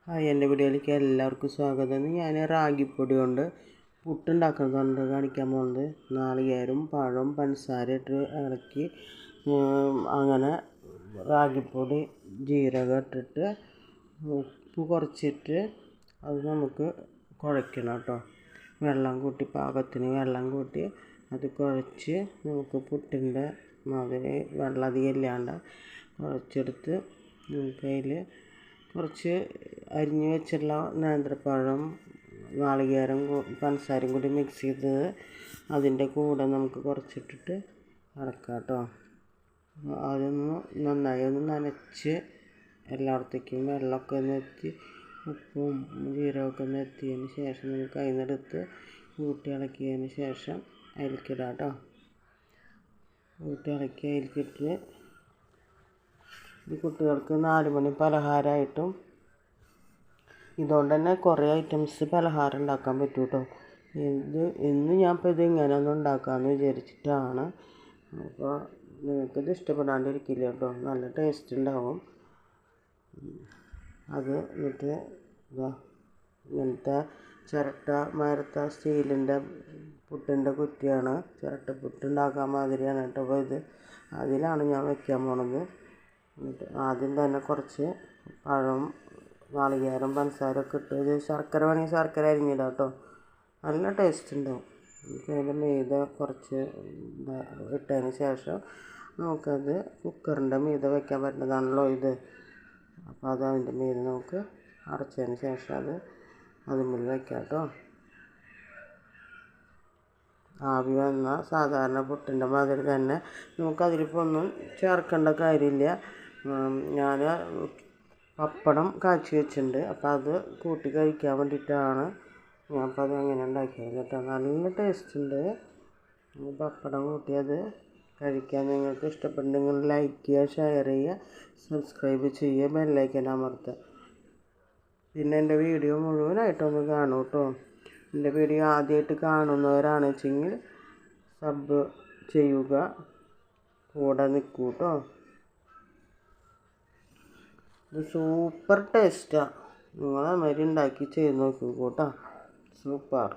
Hi, എൻ്റെ വീഡിയോയിലേക്ക് എല്ലാവർക്കും സ്വാഗതം. ഞാൻ റാഗിപ്പൊടി കൊണ്ട് പുട്ടുണ്ടാക്കുന്നതുകൊണ്ട് കാണിക്കാൻ പോകുന്നത്. നാളികേരം, പഴം, പഞ്ചസാര ഇട്ട് ഇളക്കി അങ്ങനെ റാഗിപ്പൊടി, ജീരകം ഇട്ടിട്ട് ഉപ്പ് കുറച്ചിട്ട് അത് നമുക്ക് കുഴയ്ക്കണം കേട്ടോ. വെള്ളം കൂട്ടി, പാകത്തിന് വെള്ളം കൂട്ടി അത് കുഴച്ച് നമുക്ക് പുട്ടിൻ്റെ മാതിരി വെള്ളം അധികം ഇല്ലാണ്ട് കുഴച്ചെടുത്ത് നമുക്കതിൽ കുറച്ച് അരിഞ്ഞ് വെച്ചുള്ള നേന്ത്രപ്പഴം, നാളികേരം, പഞ്ചസാരയും കൂടി മിക്സ് ചെയ്തത് അതിൻ്റെ കൂടെ നമുക്ക് കുറച്ചിട്ടിട്ട് ഇളക്കാം കേട്ടോ. അതൊന്ന് നന്നായി ഒന്ന് നനച്ച് എല്ലായിടത്തേക്കും വെള്ളമൊക്കെ ഒന്ന് എത്തി ഉപ്പും ജീരകമൊക്കെ ഒന്ന് എത്തിയതിന് ശേഷം നമുക്ക് അതിൽ നിന്നെടുത്ത് കൂട്ടി ഇളക്കിയതിന് ശേഷം അതിലേക്കിടാം കേട്ടോ. കൂട്ടി ഇളക്കി അതിലേക്കിട്ട് ഈ കുട്ടികൾക്ക് 4 മണി പലഹാരമായിട്ടും ഇതുകൊണ്ട് തന്നെ കുറേ ഐറ്റംസ് പലഹാരം ഉണ്ടാക്കാൻ പറ്റും കേട്ടോ. ഇന്ന് ഞാൻ ഇപ്പോൾ ഇത് ഇങ്ങനെ ഒന്ന് ഉണ്ടാക്കാമെന്ന് വിചാരിച്ചിട്ടാണ്. അപ്പോൾ നിങ്ങൾക്കിത് ഇഷ്ടപ്പെടാണ്ടിരിക്കില്ല കേട്ടോ, നല്ല ടേസ്റ്റ് ഉണ്ടാവും. അത് എന്നിട്ട് ഇങ്ങനത്തെ ചിരട്ട മരത്ത സ്റ്റീലിൻ്റെ പുട്ടിൻ്റെ കുറ്റിയാണ്, ചിരട്ടപ്പുട്ട് ഉണ്ടാക്കാൻ മാതിരിയാണ് കേട്ടോ. അപ്പോൾ ഇത് അതിലാണ് ഞാൻ വയ്ക്കാൻ പോണത്. എന്നിട്ട് ആദ്യം തന്നെ കുറച്ച് പഴം, നാളികേരം, പഞ്ചസാരയൊക്കെ ഇട്ട് ശർക്കര വേണമെങ്കിൽ ശർക്കര അരിഞ്ഞിടാം കേട്ടോ, നല്ല ടേസ്റ്റ് ഉണ്ടാവും. അതിൻ്റെ മീതെ കുറച്ച് ഇട്ടതിന് ശേഷം നമുക്കത് കുക്കറിൻ്റെ മീതെ വയ്ക്കാൻ പറ്റുന്നതാണല്ലോ ഇത്. അപ്പോൾ അത് അതിൻ്റെ മീതെ നമുക്ക് അടച്ചതിന് ശേഷം അതിന്മേൽ വയ്ക്കാം കേട്ടോ. ആവി വന്ന സാധാരണ പുട്ടിൻ്റെ മാതിരി തന്നെ നമുക്കതിലിപ്പോൾ ഒന്നും ചേർക്കേണ്ട കാര്യമില്ല. ഞാൻ പപ്പടം കാച്ചി വെച്ചിട്ടുണ്ട്, അപ്പോൾ അത് കൂട്ടി കഴിക്കാൻ വേണ്ടിയിട്ടാണ് ഞാൻ അപ്പോൾ അത് അങ്ങനെ ഉണ്ടാക്കിയത് കേട്ടോ. നല്ല ടേസ്റ്റ് ഉണ്ട്. പപ്പടം കൂട്ടിയത് കഴിക്കാൻ നിങ്ങൾക്ക് ഇഷ്ടപ്പെടുന്നെങ്കിൽ ലൈക്ക് ചെയ്യുക, ഷെയർ ചെയ്യുക, സബ്സ്ക്രൈബ് ചെയ്യുക, ബെല്ലൈക്കൻ അമർത്തുക. പിന്നെ എൻ്റെ വീഡിയോ മുഴുവനായിട്ടൊന്ന് കാണൂ കേട്ടോ. എൻ്റെ വീഡിയോ ആദ്യമായിട്ട് കാണുന്നവരാണെന്ന് വെച്ചെങ്കിൽ സബ് ചെയ്യുക, കൂടെ നിൽക്കൂ കേട്ടോ. ഇത് സൂപ്പർ ടേസ്റ്റാണ്. നിങ്ങൾ അതുമാതിരി ഉണ്ടാക്കി ചെയ്ത് നോക്കൂ കേട്ടോ, സൂപ്പർ.